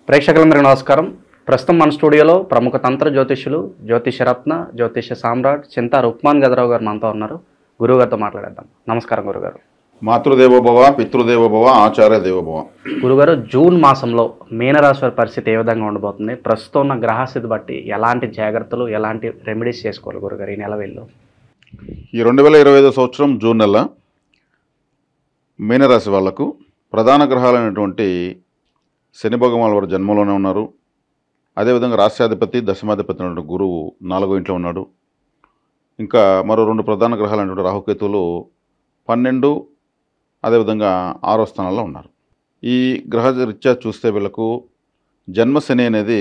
ప్రేక్షకులందరికీ నమస్కారం. ప్రస్తుతం మన స్టూడియోలో ప్రముఖ తంత్ర జ్యోతిష్యులు, జ్యోతిషరత్న, జ్యోతిష సామ్రాట్ చింతా రుక్మాన్ గదరావు గారు మనతో ఉన్నారు. గురువుగారితో మాట్లాడేద్దాం. నమస్కారం గురుగారు. మాతృదేవోభవ, పితృదేవోభవ, ఆచార్య దేవోభవ. గురుగారు, జూన్ మాసంలో మీనరాశి వారి పరిస్థితి ఏ విధంగా ఉండబోతుంది? ప్రస్తుతం ఉన్న గ్రహస్థితి బట్టి ఎలాంటి జాగ్రత్తలు, ఎలాంటి రెమెడీస్ చేసుకోవాలి గురుగారు ఈ నెల వేళ్ళు? ఈ 2025 సంవత్సరం జూన్ నెల మీనరాశి వాళ్లకు ప్రధాన గ్రహాలైనటువంటి శని భగవానుల వారు జన్మలోనే ఉన్నారు. అదేవిధంగా రాష్ట్రాధిపతి, దశమాధిపతి అయినటువంటి గురువు 4వ ఇంట్లో ఉన్నాడు. ఇంకా మరో 2 ప్రధాన గ్రహాలైనటువంటి రాహుకేతువులు 12, అదేవిధంగా 6వ స్థానంలో ఉన్నారు. ఈ గ్రహ రీత్యా చూస్తే వీళ్ళకు జన్మశని అనేది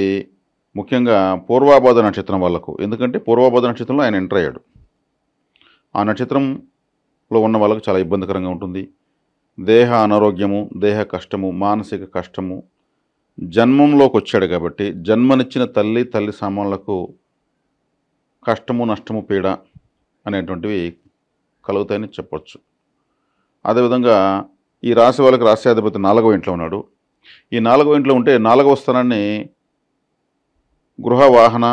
ముఖ్యంగా పూర్వాభాద నక్షత్రం వాళ్ళకు. ఎందుకంటే పూర్వాభాద నక్షత్రంలో ఆయన ఎంటర్ అయ్యాడు. ఆ నక్షత్రంలో ఉన్న వాళ్ళకు చాలా ఇబ్బందికరంగా ఉంటుంది. దేహ అనారోగ్యము, దేహ కష్టము, మానసిక కష్టము. జన్మంలోకి వచ్చాడు కాబట్టి జన్మనిచ్చిన తల్లి సామాన్లకు కష్టము, నష్టము, పీడ అనేటువంటివి కలుగుతాయని చెప్పవచ్చు. అదేవిధంగా ఈ రాశి వాళ్ళకి రాశ్యాధిపతి 4వ ఇంట్లో ఉన్నాడు. ఈ 4వ ఇంట్లో ఉంటే 4వ స్థానాన్ని గృహ, వాహన,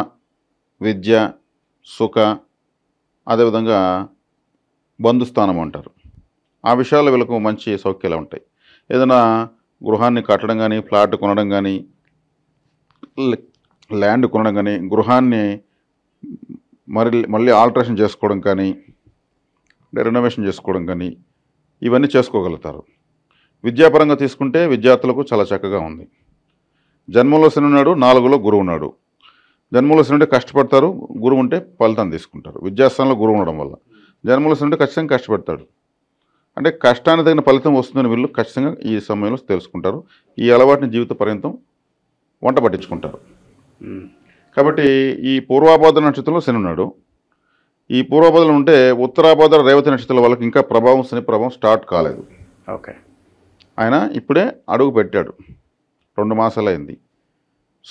విద్య, సుఖ, అదేవిధంగా బంధుస్థానం అంటారు. ఆ విషయాల్లో వీళ్ళకు మంచి సౌఖ్యాలు ఉంటాయి. ఏదైనా గృహాన్ని కట్టడం కానీ, ఫ్లాట్ కొనడం కానీ, ల్యాండ్ కొనడం కానీ, గృహాన్ని మళ్ళీ ఆల్టరేషన్ చేసుకోవడం కానీ, రెనోవేషన్ చేసుకోవడం కానీ, ఇవన్నీ చేసుకోగలుగుతారు. విద్యాపరంగా తీసుకుంటే విద్యార్థులకు చాలా చక్కగా ఉంది. జన్మంలో శని ఉన్నాడు, 4లో గురువు ఉన్నాడు. జన్మంలో శని ఉంటే కష్టపడతారు, గురువు ఉంటే ఫలితాన్ని తీసుకుంటారు. విద్యాస్థానంలో గురువు ఉండడం వల్ల జన్మంలో శని ఉంటే ఖచ్చితంగా కష్టపడతాడు. అంటే కష్టానికి తగిన ఫలితం వస్తుందని వీళ్ళు ఖచ్చితంగా ఈ సమయంలో తెలుసుకుంటారు. ఈ అలవాటుని జీవిత పర్యంతం వంట పట్టించుకుంటారు. కాబట్టి ఈ పూర్వాభాద్ర నక్షత్రంలో శని ఉన్నాడు. ఈ పూర్వాభాద్రలో ఉంటే ఉత్తరాభాద్ర, రేవతి నక్షత్రాల వాళ్ళకి ఇంకా శని ప్రభావం స్టార్ట్ కాలేదు. ఓకే, ఆయన ఇప్పుడే అడుగు పెట్టాడు. 2 మాసాలు అయింది.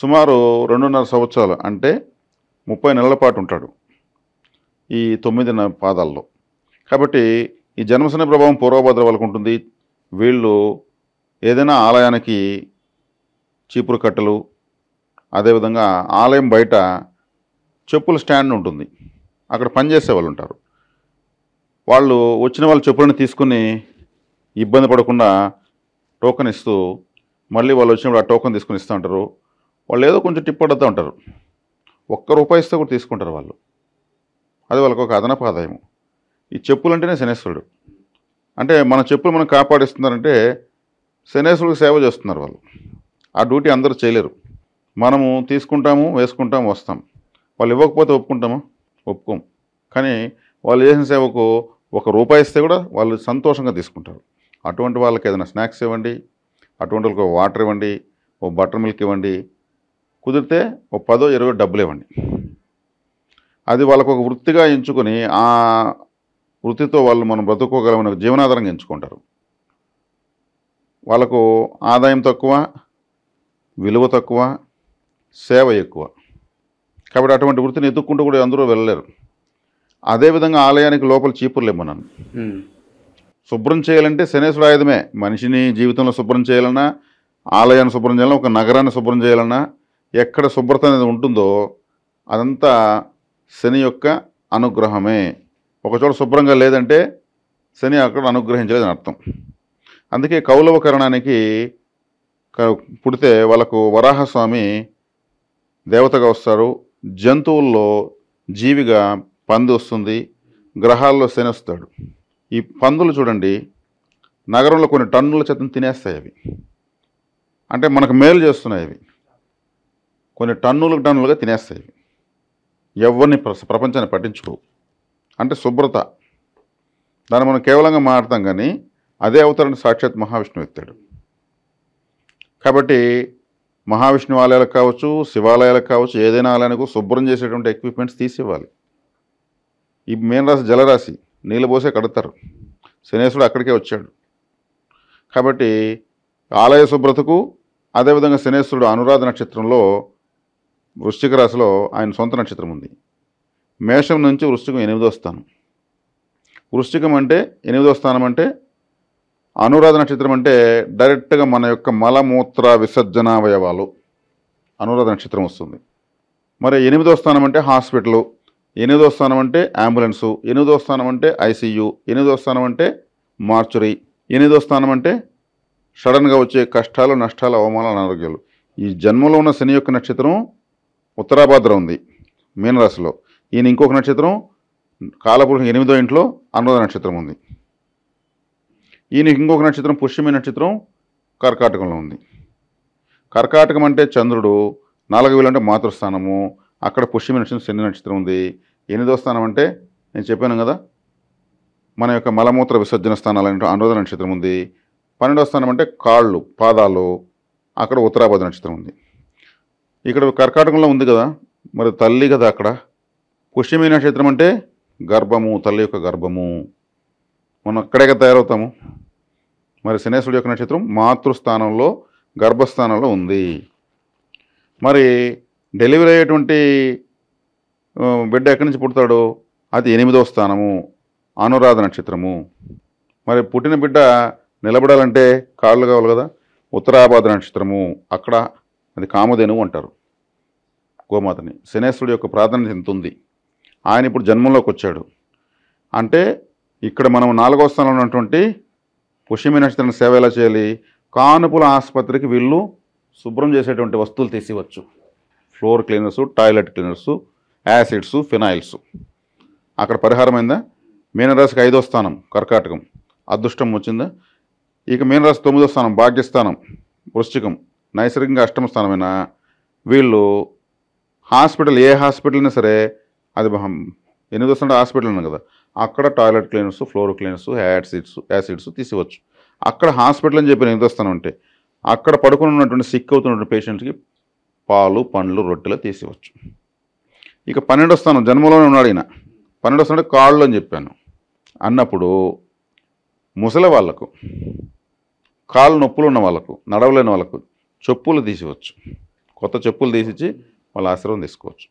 సుమారు 2.5 సంవత్సరాలు అంటే 30 నెలల పాటు ఉంటాడు ఈ 9 పాదాల్లో. కాబట్టి ఈ జన్మశని ప్రభావం పూర్వభద్ర వాళ్ళకు ఉంటుంది. వీళ్ళు ఏదైనా ఆలయానికి చీపురు కట్టలు, అదేవిధంగా ఆలయం బయట చెప్పుల స్టాండ్ ఉంటుంది, అక్కడ పనిచేసే వాళ్ళు ఉంటారు. వాళ్ళు వచ్చిన వాళ్ళు చెప్పులను తీసుకుని ఇబ్బంది పడకుండా టోకెన్ ఇస్తూ మళ్ళీ వాళ్ళు వచ్చినప్పుడు ఆ టోకెన్ తీసుకుని ఇస్తూ ఉంటారు. వాళ్ళు ఏదో కొంచెం టిప్ పడుతూ ఉంటారు. ₹1 ఇస్తే కూడా తీసుకుంటారు వాళ్ళు. అది వాళ్ళకు ఒక అదనపు ఆదాయం. ఈ చెప్పులు అంటేనే శనేశ్వరుడు. అంటే మన చెప్పులు మనం కాపాడిస్తున్నారంటే శనేశ్వరుడికి సేవ చేస్తున్నారు వాళ్ళు. ఆ డ్యూటీ అందరూ చేయలేరు. మనము తీసుకుంటాము, వేసుకుంటాము, వస్తాం. వాళ్ళు ఇవ్వకపోతే ఒప్పుకుంటామా? ఒప్పుకోం. కానీ వాళ్ళు చేసిన సేవకు ₹1 ఇస్తే కూడా వాళ్ళు సంతోషంగా తీసుకుంటారు. అటువంటి వాళ్ళకి ఏదైనా స్నాక్స్ ఇవ్వండి, అటువంటి వాళ్ళకి వాటర్ ఇవ్వండి, బటర్ మిల్క్ ఇవ్వండి, కుదిరితే $10, $20 డబ్బులు ఇవ్వండి. అది వాళ్ళకు ఒక వృత్తిగా ఎంచుకొని ఆ వృత్తితో వాళ్ళు మనం బ్రతుకోగలమని జీవనాధారంగా ఎంచుకుంటారు. వాళ్ళకు ఆదాయం తక్కువ, విలువ తక్కువ, సేవ ఎక్కువ. కాబట్టి అటువంటి వృత్తిని ఎత్తుక్కుంటూ కూడా అందరూ వెళ్ళలేరు. అదేవిధంగా ఆలయానికి లోపల చీపుర్లు ఇమ్మన్నాను. శుభ్రం చేయాలంటే శనేశ్వర ఆయుధమే. మనిషిని జీవితంలో శుభ్రం చేయాలన్నా, ఆలయాన్ని శుభ్రం చేయాలన్నా, ఒక నగరాన్ని శుభ్రం చేయాలన్నా, ఎక్కడ శుభ్రత అనేది ఉంటుందో అదంతా శని యొక్క అనుగ్రహమే. ఒకచోట శుభ్రంగా లేదంటే శని అక్కడ అనుగ్రహించలేదని అర్థం. అందుకే కౌలవ కరణానికి పుడితే వాళ్ళకు వరాహస్వామి దేవతగా వస్తారు. జంతువుల్లో జీవిగా పంది వస్తుంది, గ్రహాల్లో శని వస్తాడు. ఈ పందులు చూడండి, నగరంలో కొన్ని టన్నుల చెత్తను తినేస్తాయి. అవి అంటే మనకు మేలు చేస్తున్నాయి. అవి కొన్ని టన్నులుగా తినేస్తాయి. ఎవరిని ప్రపంచాన్ని పట్టించుకోవు. అంటే శుభ్రత, దాన్ని మనం కేవలంగా మాట్లాడతాం. కానీ అదే అవతారాన్ని సాక్షాత్ మహావిష్ణువు ఎత్తాడు. కాబట్టి మహావిష్ణువు ఆలయాలకు కావచ్చు, శివాలయాలకు కావచ్చు, ఏదైనా ఆలయానికి శుభ్రం చేసేటువంటి ఎక్విప్మెంట్స్ తీసివ్వాలి. ఈ మీనరాశి జలరాశి, నీళ్ళు పోసే కడతారు. శనేశ్వరుడు అక్కడికే వచ్చాడు. కాబట్టి ఆలయ శుభ్రతకు, అదేవిధంగా శనేశ్వరుడు అనురాధ నక్షత్రంలో వృశ్చిక రాశిలో ఆయన సొంత నక్షత్రం ఉంది. మేషం నుంచి వృశ్చికం 8వ స్థానం. వృశ్చికం అంటే 8వ స్థానం అంటే అనురాధ నక్షత్రం అంటే డైరెక్ట్గా మన యొక్క మలమూత్ర విసర్జనావయవాలు అనురాధ నక్షత్రం వస్తుంది. మరి 8వ స్థానం అంటే హాస్పిటల్, 8వ స్థానం అంటే అంబులెన్సు, 8వ స్థానం అంటే ఐసీయూ, 8వ స్థానం అంటే మార్చురీ, 8వ స్థానం అంటే సడన్గా వచ్చే కష్టాలు, నష్టాలు, అవమానాలు, అనారోగ్యాలు. ఈ జన్మలో ఉన్న శని యొక్క నక్షత్రం ఉత్తరాభాద్ర ఉంది మీనరాశిలో. ఈయన ఇంకొక నక్షత్రం కాలపురుషం 8వ ఇంట్లో అనురాధ నక్షత్రం ఉంది. ఈయనకి ఇంకొక నక్షత్రం పుష్యమి నక్షత్రం కర్కాటకంలో ఉంది. కర్కాటకం అంటే చంద్రుడు, 4వ ఇల్లు అంటే మాతృస్థానము, అక్కడ పుష్యమి నక్షత్రం శని నక్షత్రం ఉంది. 8వ స్థానం అంటే నేను చెప్పాను కదా మన యొక్క మలమూత్ర విసర్జన స్థానాలు అంటే అనురాధ నక్షత్రం ఉంది. 12వ స్థానం అంటే కాళ్ళు, పాదాలు, అక్కడ ఉత్తరాభాద్ర నక్షత్రం ఉంది. ఇక్కడ కర్కాటకంలో ఉంది కదా, మరి తల్లి కదా అక్కడ. పుష్యమి నక్షత్రం అంటే గర్భము, తల్లి యొక్క గర్భము, మనం అక్కడే కదా తయారవుతాము. మరి శనేశ్వరుడు యొక్క నక్షత్రం మాతృస్థానంలో గర్భస్థానంలో ఉంది. మరి డెలివరీ అయ్యేటువంటి బిడ్డ ఎక్కడి నుంచి పుడతాడో అది 8వ స్థానము అనురాధ నక్షత్రము. మరి పుట్టిన బిడ్డ నిలబడాలంటే కాళ్ళు కావాలి కదా, ఉత్తరాభాద్ర నక్షత్రము, అక్కడ అది కామధేనువు అంటారు గోమాతని. శనేశ్వరుడు యొక్క ప్రాధాన్యత ఎంత ఉంది. ఆయన ఇప్పుడు జన్మంలోకి వచ్చాడు అంటే ఇక్కడ మనం 4వ స్థానంలో ఉన్నటువంటి పుష్యమి నక్షత్రం సేవ ఎలా చేయాలి? కానుపుల ఆసుపత్రికి వీళ్ళు శుభ్రం చేసేటువంటి వస్తువులు తీసివచ్చు. Floor cleaners, toilet cleaners, acids, phenyls. అక్కడ పరిహారం అయిందా? మీనరాశికి 5వ స్థానం కర్కాటకం, అదృష్టం వచ్చిందా? ఇక మీనరాశి 9వ స్థానం భాగ్యస్థానం వృశ్చికం, నైసర్గికంగా 8వ స్థానమైన వీళ్ళు హాస్పిటల్, ఏ హాస్పిటల్ అయినా సరే అది 8వ స్థానం హాస్పిటల్ ఉంది కదా, అక్కడ toilet cleaners, floor cleaners, acids తీసివచ్చు. అక్కడ హాస్పిటల్ అని చెప్పి 8వ స్థానం అంటే అక్కడ పడుకుని ఉన్నటువంటి సిక్ అవుతున్నటువంటి పేషెంట్స్కి పాలు, పండ్లు, రొట్టెలు తీసివచ్చు. ఇక 12వ స్థానం జన్మలోనే ఉన్నాడు ఈయన. 12వ స్థానం అంటే కాళ్ళు అని చెప్పాను అన్నప్పుడు ముసలి వాళ్ళకు, కాళ్ళు నొప్పులు ఉన్న వాళ్ళకు, నడవలేని వాళ్ళకు చెప్పులు తీసివచ్చు. కొత్త చెప్పులు తీసిచ్చి వాళ్ళ ఆశీర్వాదం తీసుకోవచ్చు.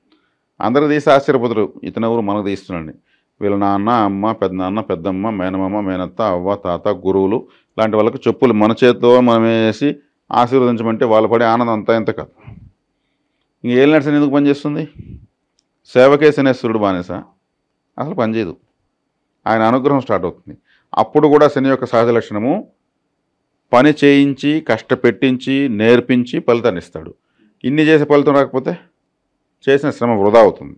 అందరూ తీసి ఆశ్చర్యపోతారు, ఇతనెవరు మనకు తీస్తున్నాండి. వీళ్ళ నాన్న, అమ్మ, పెద్దనాన్న, పెద్దమ్మ, మేనమామ, మేనత్త, అవ్వ, తాత, గురువులు లాంటి వాళ్ళకి చెప్పులు మన చేతితో మనం వేసి ఆశీర్వదించమంటే వాళ్ళు పడే ఆనందం అంతా ఎంత కాదు. ఇంక ఏళ్ళ నడిచిన ఎందుకు పనిచేస్తుంది? సేవకే శనేశ్వరుడు బానేసా? అసలు పనిచేయదు. ఆయన అనుగ్రహం స్టార్ట్ అవుతుంది. అప్పుడు కూడా శని యొక్క సహజ లక్షణము పని చేయించి, కష్టపెట్టించి, నేర్పించి ఫలితాన్ని ఇస్తాడు. ఇన్ని చేసే ఫలితం రాకపోతే చేసిన శ్రమ వృధా అవుతుంది.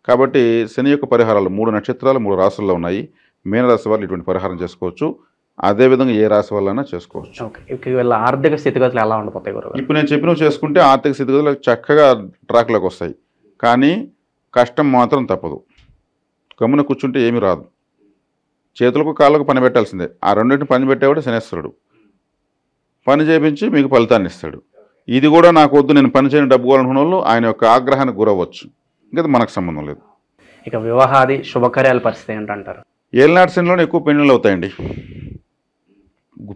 కాబట్టి శని యొక్క పరిహారాలు 3 నక్షత్రాలు 3 రాశుల్లో ఉన్నాయి. మీనరాశి వాళ్ళు ఇటువంటి పరిహారం చేసుకోవచ్చు. అదేవిధంగా ఏ రాశి వాళ్ళైనా చేసుకోవచ్చు. ఓకే, వీళ్ళ ఆర్థిక స్థితిగతులు ఎలా ఉండిపోతాయి గురువు? ఇప్పుడు నేను చెప్పినవి చేసుకుంటే ఆర్థిక స్థితిగతులు చక్కగా ట్రాక్లోకి వస్తాయి. కానీ కష్టం మాత్రం తప్పదు. గమ్మున కూర్చుంటే ఏమీ రాదు. చేతులకు కాళ్ళకు పని పెట్టాల్సిందే. ఆ రెండింటిని పని పెట్టేవాడు శనేశ్వరుడు. పని చేయించి మీకు ఫలితాన్ని ఇస్తాడు. ఇది కూడా నాకు వద్దు, నేను పని చేయని డబ్బు కావాలనుకున్న వాళ్ళు ఆయన యొక్క ఆగ్రహానికి గురవ్వచ్చు. ఇంకా మనకు సంబంధం లేదు. ఇక వివాహాది శుభకార్యాల పరిస్థితి ఏంటంటారు? ఏళ్ళనాటి శనిలోనే ఎక్కువ పెళ్లిళ్ళు అవుతాయండి.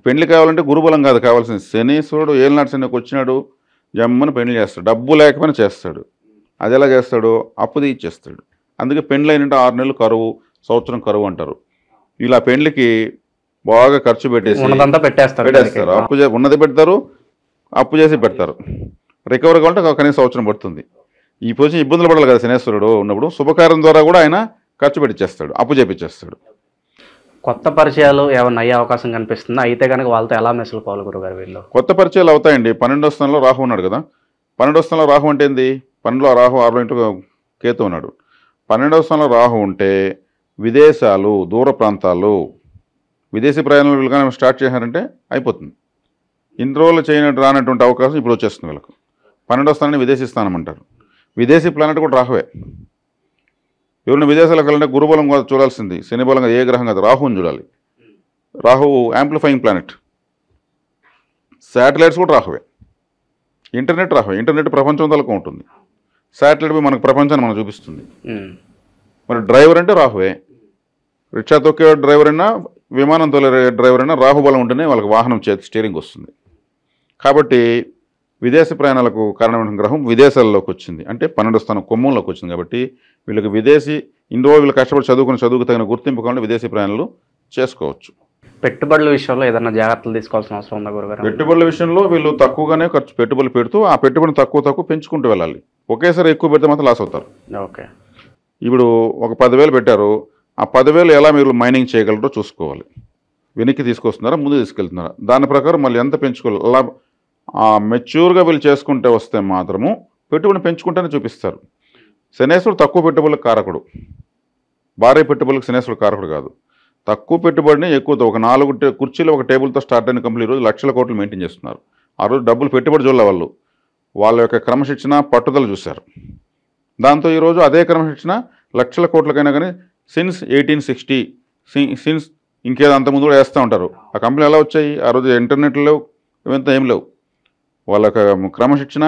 పెళ్లి కావాలంటే గురుబలం కాదు కావాల్సింది. శనీశ్వరుడు ఏళ్ళనాటి శనికి వచ్చినాడు, జమ్మని పెళ్లి చేస్తాడు. డబ్బు లేకపోయినా చేస్తాడు. అది ఎలా చేస్తాడు? అప్పు తీర్చేస్తాడు. అందుకే పెళ్లి అయినంటే 6 నెలలు కరువు, సంవత్సరం కరువు అంటారు. ఇలా పెళ్లికి బాగా ఖర్చు పెట్టేసి పెట్టేస్తారు. ఉన్నది పెడతారు, అప్పు చేసి పెడతారు. రికవరీ కావాలంటే కనీసం సంవత్సరం పడుతుంది. ఈ పొజిషన్ ఇబ్బందులు పడాలి కదా శనేశ్వరుడు ఉన్నప్పుడు. శుభకార్యం ద్వారా కూడా ఆయన ఖర్చు పెట్టిచ్చేస్తాడు, అప్పు చేపించేస్తాడు. కొత్త పరిచయాలు ఏమన్నా అయ్యే అవకాశం కనిపిస్తుందా? అయితే కనుక వాళ్ళతో ఎలా మెసులుకోవాలి గురుగారు వీళ్ళు? కొత్త పరిచయాలు అవుతాయండి. 12వ స్థానంలో రాహు ఉన్నాడు కదా. 12వ స్థానంలో రాహు అంటే ఏంది? 12లో రాహు, 6లో ఇంటూ కేతు ఉన్నాడు. 12వ స్థానంలో రాహు ఉంటే విదేశాలు, దూర ప్రాంతాలు, విదేశీ ప్రయాణాలు వీళ్ళు కానీ స్టార్ట్ చేశారంటే అయిపోతుంది. ఇన్ని రోజులు చేయనట్టు రానటువంటి అవకాశం ఇప్పుడు వచ్చేస్తుంది వీళ్ళకు. 12వ స్థానాన్ని విదేశీ స్థానం అంటారు. విదేశీ ప్లానెట్ కూడా రాహువే. ఎవరైనా విదేశాలకు వెళ్ళాలంటే గురుబలం కూడా చూడాల్సింది. శని బలంగా ఏ గ్రహం కాదు, రాహుని చూడాలి. Rahu amplifying planet. శాటిలైట్స్ కూడా రాహువే. ఇంటర్నెట్ రాహువే. ఇంటర్నెట్ ప్రపంచం తలకు ఉంటుంది. శాటిలైట్ పోయి మనకు ప్రపంచాన్ని మనకు చూపిస్తుంది. మరి డ్రైవర్ అంటే రాహువే. రిక్షా తొక్కే డ్రైవర్ అయినా, విమానం తొలే డ్రైవర్ అయినా రాహుబలం ఉంటేనే వాళ్ళకి వాహనం స్టీరింగ్ వస్తుంది. కాబట్టి విదేశీ ప్రయాణాలకు కారణమైన గ్రహం విదేశాల్లోకి వచ్చింది. అంటే 12వ స్థానం కుంభంలోకి వచ్చింది. కాబట్టి వీళ్ళకి విదేశీ, ఇన్ని రోజులు వీళ్ళు కష్టపడి చదువుకుని చదువుకు తగిన గుర్తింపు కావాలంటే విదేశీ ప్రయాణాలు చేసుకోవచ్చు. పెట్టుబడుల విషయంలో ఏదైనా జాగ్రత్తలు తీసుకోవాల్సిన అవసరం ఉందా గురుగారు? పెట్టుబడుల విషయంలో వీళ్ళు తక్కువగానే పెట్టుబడులు పెడుతూ ఆ పెట్టుబడిని తక్కువ పెంచుకుంటూ వెళ్ళాలి. ఒకేసారి ఎక్కువ పెడితే మాత్రం లాస్ అవుతారు. ఓకే. ఇప్పుడు ఒక 10,000 పెట్టారు, ఆ 10,000 ఎలా మీరు మైనింగ్ చేయగలరో చూసుకోవాలి. వెనక్కి తీసుకొస్తున్నారా, ముందు తీసుకెళ్తున్నారా, దాని ప్రకారం మళ్ళీ ఎంత పెంచుకోవాలి. అలా మెచ్యూర్గా వీళ్ళు చేసుకుంటే వస్తే మాత్రము పెట్టుబడిని పెంచుకుంటేనే చూపిస్తారు. శనేశ్వరుడు తక్కువ పెట్టుబడులకు కారకుడు, భారీ పెట్టుబడులకు శనేశ్వరుడు కారకుడు కాదు. తక్కువ పెట్టుబడిని ఎక్కువతో ఒక 4 కుర్చీలు ఒక టేబుల్తో స్టార్ట్ అయిన కంపెనీ ఈరోజు లక్షల కోట్లు మెయింటైన్ చేస్తున్నారు. ఆ రోజు డబ్బులు పెట్టుబడి చూడాలి, వాళ్ళ యొక్క క్రమశిక్షణ పట్టుదల చూశారు. దాంతో ఈరోజు అదే క్రమశిక్షణ లక్షల కోట్లకైనా కానీ సిన్స్ 1860 సిన్స్ ఇంకేదో అంతకుముందు కూడా వేస్తూ ఉంటారు. ఆ కంపెనీ ఎలా వచ్చాయి? ఆ రోజు ఇంటర్నెట్ లేవు, ఇవంతా ఏం లేవు. వాళ్ళ యొక్క క్రమశిక్షణ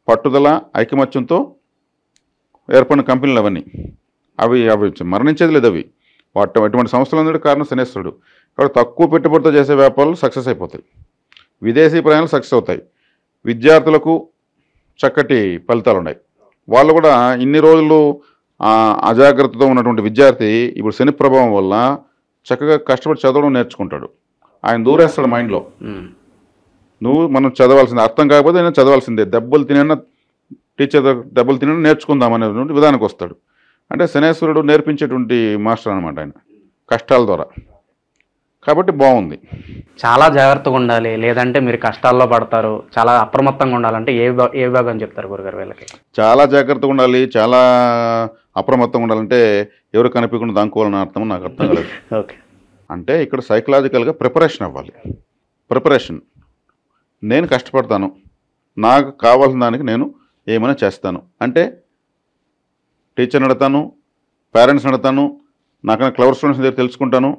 పట్టుదల ఐకమత్యంతో ఏర్పడిన కంపెనీలు అవన్నీ. అవి మరణించేది లేదు. అవి ఎటువంటి సంస్థలు కారణం శనేశ్వరుడు. కాబట్టి తక్కువ పెట్టుబడితో చేసే వ్యాపారాలు సక్సెస్ అయిపోతాయి. విదేశీ ప్రయాణాలు సక్సెస్ అవుతాయి. విద్యార్థులకు చక్కటి ఫలితాలు ఉన్నాయి. వాళ్ళు కూడా ఇన్ని రోజులు అజాగ్రత్తతో ఉన్నటువంటి విద్యార్థి ఇప్పుడు శని ప్రభావం వల్ల చక్కగా కష్టపడి చదవడం నేర్చుకుంటాడు. ఆయన దూరేస్తాడు మైండ్లో, మనం చదవాల్సిందే, అర్థం కాకపోతే నేను చదవాల్సిందే, టీచర్ దెబ్బలు తినైనా నేర్చుకుందాం అనేటువంటి విధానికి వస్తాడు. అంటే శనేశ్వరుడు నేర్పించేటువంటి మాస్టర్ అనమాట ఆయన, కష్టాల ద్వారా. కాబట్టి బాగుంది. చాలా జాగ్రత్తగా ఉండాలి, లేదంటే మీరు కష్టాల్లో పడతారు, చాలా అప్రమత్తంగా ఉండాలంటే ఏ విభాగం చెప్తారు గురుగారు వీళ్ళకి? చాలా జాగ్రత్తగా ఉండాలి, చాలా అప్రమత్తంగా ఉండాలంటే ఎవరు కనిపించకుండా దానుకోవాలని అర్థం నాకు అర్థం కాలేదు. ఓకే. అంటే ఇక్కడ సైకలాజికల్గా ప్రిపరేషన్ అవ్వాలి. ప్రిపరేషన్, నేను కష్టపడతాను, నాకు కావాల్సిన దానికి నేను ఏమైనా చేస్తాను అంటే టీచర్ని అడతాను, పేరెంట్స్ని అడతాను, నాకన్నా క్లవర్ స్టూడెంట్స్ దగ్గర తెలుసుకుంటాను.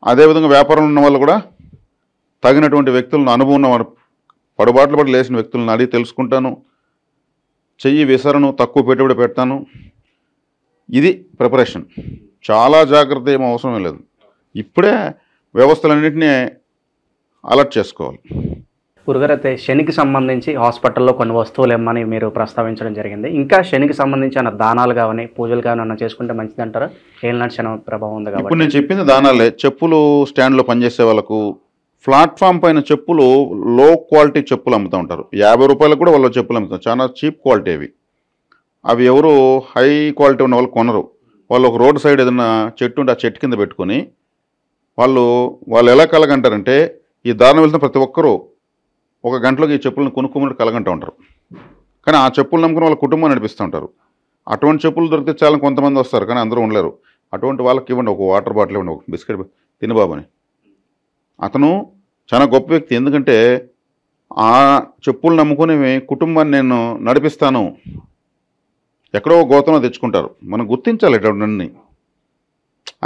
అదేవిధంగా వ్యాపారంలో ఉన్న వాళ్ళు కూడా తగినటువంటి వ్యక్తులను, అనుభవం ఉన్న పడుబాట్లు పడి లేచిన వ్యక్తులను అడిగి తెలుసుకుంటాను. చెయ్యి విసరను, తక్కువ పెట్టుబడి పెడతాను. ఇది ప్రిపరేషన్. చాలా జాగ్రత్త ఏమో అవసరం లేదు. ఇప్పుడే వ్యవస్థలన్నింటినీ అలర్ట్ చేసుకోవాలి. గురుగారు, అయితే శనికి సంబంధించి హాస్పిటల్లో కొన్ని వస్తువులు ఇమ్మని మీరు ప్రస్తావించడం జరిగింది. ఇంకా శనికి సంబంధించిన దానాలు కానీ పూజలు కానీ అన్న చేసుకుంటే మంచిది అంటారా? ఏలినాటి శని ప్రభావం ఉంది కాబట్టి. ఇప్పుడు నేను చెప్పింది దానాలే. చెప్పులు స్టాండ్లో పనిచేసే వాళ్ళకు ప్లాట్ఫామ్ పైన చెప్పులు, లో క్వాలిటీ చెప్పులు అమ్ముతూ ఉంటారు. 50 రూపాయలకు కూడా వాళ్ళు చెప్పులు అమ్ముతారు. చాలా చీప్ క్వాలిటీ అవి ఎవరు హై క్వాలిటీ ఉన్న వాళ్ళు కొనరు. వాళ్ళు ఒక రోడ్ సైడ్ ఏదైనా చెట్టు ఉంటే ఆ చెట్టు కింద పెట్టుకొని వాళ్ళు ఎలా కలగంటారంటే, ఈ దారిని వెళ్తున్న ప్రతి ఒక్కరూ 1 గంటలోకి ఈ చెప్పులను కొనుక్కోమని కలగంటూ ఉంటారు. కానీ ఆ చెప్పులు నమ్ముకుని వాళ్ళ కుటుంబాన్ని నడిపిస్తూ ఉంటారు. అటువంటి చెప్పులు దొరికితే చాలా కొంతమంది వస్తారు, కానీ అందరూ ఉండలేరు. అటువంటి వాళ్ళకి ఇవ్వండి, ఒక వాటర్ బాటిల్ ఇవ్వండి, ఒక బిస్కెట్ తినబాబుని. అతను చాలా గొప్ప వ్యక్తి. ఎందుకంటే ఆ చెప్పులు నమ్ముకుని కుటుంబాన్ని నేను నడిపిస్తాను, ఎక్కడో గోతంలో తెచ్చుకుంటారు. మనం గుర్తించాలి ఇటువంటి.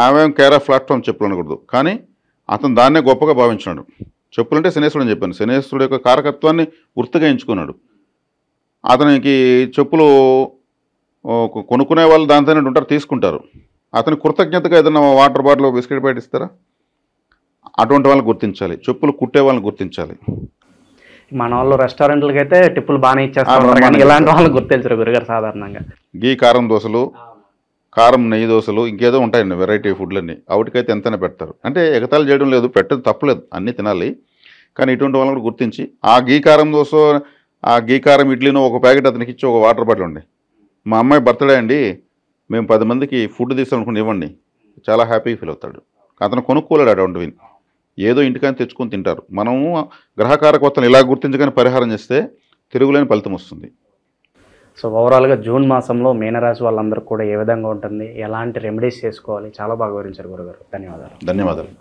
ఆమె కేర్ ఆఫ్ ప్లాట్ఫామ్ చెప్పులు అనకూడదు, కానీ అతను దాన్నే గొప్పగా భావించినాడు. చెప్పులంటే శనేశ్వరుడు అని చెప్పాను. శనేశ్వరుడు యొక్క కారకత్వాన్ని గుర్తుగా ఎంచుకున్నాడు. అతనికి చెప్పులు కొనుక్కునే వాళ్ళు దాంతోనే ఉంటారు, తీసుకుంటారు. అతని కృతజ్ఞతగా ఏదైనా వాటర్ బాటిల్, బిస్కెట్ ప్యాకెట్ ఇస్తారా? అటువంటి వాళ్ళని గుర్తించాలి. చెప్పులు కుట్టే వాళ్ళని గుర్తించాలి. మన వాళ్ళు రెస్టారెంట్లకి అయితే టిప్పులు బాగానే ఇచ్చేస్తారు, కానీ ఇలాంటి వాళ్ళని గుర్తించరు గురుగారు సాధారణంగా. గీ కారం దోశలు, కారం నెయ్యి దోశలు, ఇంకేదో ఉంటాయండి వెరైటీ ఫుడ్లన్నీ. వాటికైతే ఎంతైనా పెడతారు. అంటే ఎగతాళి చేయడం లేదు, పెట్టదు తప్పలేదు, అన్నీ తినాలి. కానీ ఇటువంటి వాళ్ళని కూడా గుర్తించి ఆ గీ కారం దోశ, ఆ గీ కారం ఇడ్లీనో ఒక ప్యాకెట్ అతనికి ఇచ్చి ఒక వాటర్ బాటిల్ ఉండి, మా అమ్మాయి బర్త్డే అండి, మేము 10 మందికి ఫుడ్ తీసుకోవాలనుకుని ఇవ్వండి, చాలా హ్యాపీగా ఫీల్ అవుతాడు. అతను కొనుక్కోలేడు అటువంటివి. ఏదో ఇంటికని తెచ్చుకొని తింటారు. మనము గ్రహకారకత్వాన్ని ఇలా గుర్తించగానే పరిహారం చేస్తే తిరుగులేని ఫలితం వస్తుంది. సో ఓవరాల్గా జూన్ మాసంలో మీనరాశి వాళ్ళందరూ కూడా ఏ విధంగా ఉంటుంది, ఎలాంటి రెమెడీస్ చేసుకోవాలి, చాలా బాగా వివరించారు గురుగారు. ధన్యవాదాలు. ధన్యవాదాలు.